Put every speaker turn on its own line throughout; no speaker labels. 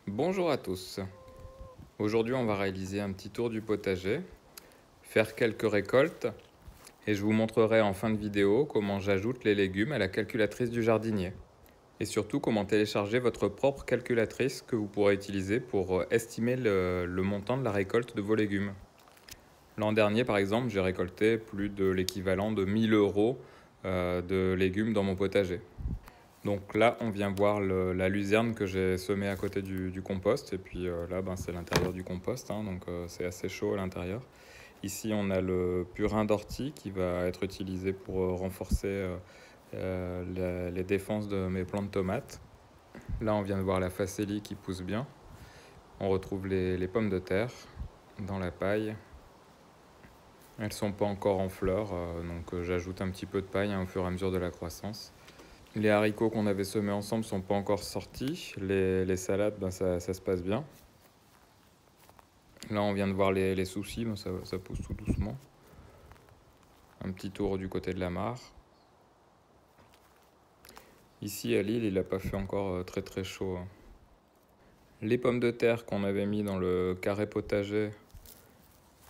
Bonjour à tous. Aujourd'hui, on va réaliser un petit tour du potager, faire quelques récoltes et je vous montrerai en fin de vidéo comment j'ajoute les légumes à la calculatrice du jardinier. Et surtout comment télécharger votre propre calculatrice que vous pourrez utiliser pour estimer le montant de la récolte de vos légumes. L'an dernier, par exemple, j'ai récolté plus de l'équivalent de 1000 euros de légumes dans mon potager. Donc là, on vient voir la luzerne que j'ai semée à côté du compost. Et puis là, c'est l'intérieur du compost, hein, donc c'est assez chaud à l'intérieur. Ici, on a le purin d'ortie qui va être utilisé pour renforcer les défenses de mes plants de tomates. Là, on vient de voir la facélie qui pousse bien. On retrouve les pommes de terre dans la paille. Elles ne sont pas encore en fleurs, donc j'ajoute un petit peu de paille au fur et à mesure de la croissance. Les haricots qu'on avait semés ensemble ne sont pas encore sortis. Les salades, ça se passe bien. Là, on vient de voir les soucis, ça pousse tout doucement. Un petit tour du côté de la mare. Ici, à Lille, il n'a pas fait encore très très chaud. Les pommes de terre qu'on avait mis dans le carré potager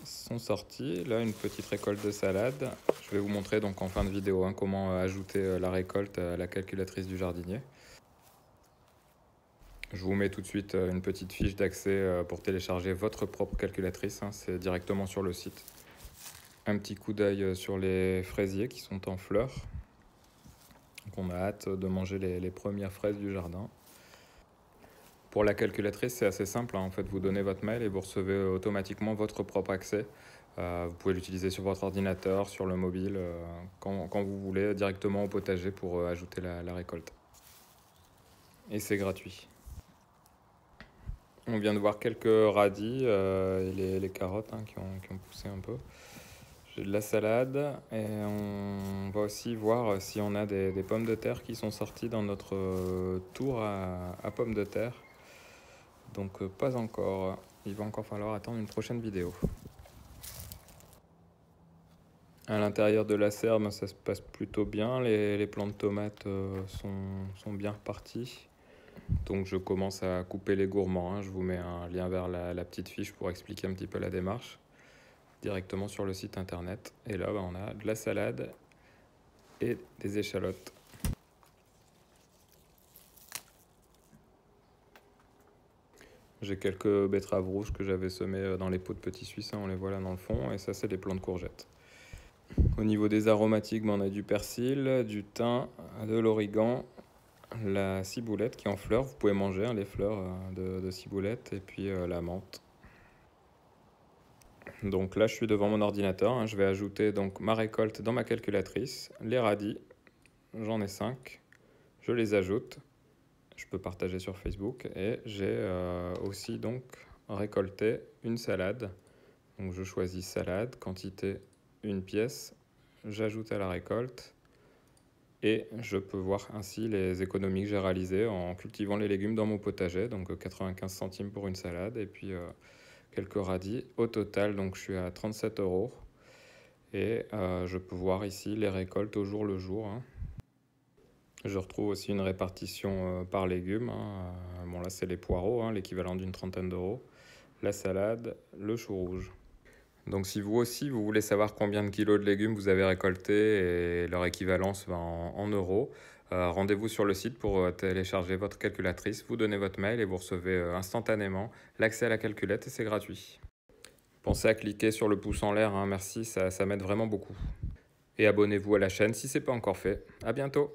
sont sorties. Là, une petite récolte de salade. Je vais vous montrer donc en fin de vidéo comment ajouter la récolte à la calculatrice du jardinier. Je vous mets tout de suite une petite fiche d'accès pour télécharger votre propre calculatrice, c'est directement sur le site. Un petit coup d'œil sur les fraisiers qui sont en fleurs. Donc on a hâte de manger les premières fraises du jardin. Pour la calculatrice, c'est assez simple, en fait, vous donnez votre mail et vous recevez automatiquement votre propre accès. Vous pouvez l'utiliser sur votre ordinateur, sur le mobile, quand vous voulez, directement au potager pour ajouter la récolte. Et c'est gratuit. On vient de voir quelques radis et les carottes qui ont poussé un peu. J'ai de la salade et on va aussi voir si on a des pommes de terre qui sont sorties dans notre tour à pommes de terre. Donc pas encore, il va encore falloir attendre une prochaine vidéo. À l'intérieur de la serre, ça se passe plutôt bien, les plants de tomates sont bien repartis. Donc je commence à couper les gourmands, je vous mets un lien vers la petite fiche pour expliquer un petit peu la démarche directement sur le site internet. Et là on a de la salade et des échalotes. J'ai quelques betteraves rouges que j'avais semées dans les pots de petits suisses, on les voit là dans le fond, et ça c'est des plants de courgettes. Au niveau des aromatiques, on a du persil, du thym, de l'origan, la ciboulette qui est en fleurs, vous pouvez manger les fleurs de ciboulette, et puis la menthe. Donc là je suis devant mon ordinateur, je vais ajouter donc ma récolte dans ma calculatrice, les radis, j'en ai 5, je les ajoute. Je peux partager sur Facebook et j'ai aussi donc récolté une salade. Donc je choisis salade, quantité 1 pièce, j'ajoute à la récolte et je peux voir ainsi les économies que j'ai réalisées en cultivant les légumes dans mon potager. Donc 95 centimes pour une salade et puis quelques radis. Au total, donc je suis à 37 euros et je peux voir ici les récoltes au jour le jour. Je retrouve aussi une répartition par légumes. Bon là c'est les poireaux, l'équivalent d'une trentaine d'euros. La salade, le chou rouge. Donc si vous aussi vous voulez savoir combien de kilos de légumes vous avez récolté et leur équivalence en euros, rendez-vous sur le site pour télécharger votre calculatrice. Vous donnez votre mail et vous recevez instantanément l'accès à la calculette et c'est gratuit. Pensez à cliquer sur le pouce en l'air, merci, ça m'aide vraiment beaucoup. Et abonnez-vous à la chaîne si ce n'est pas encore fait. À bientôt!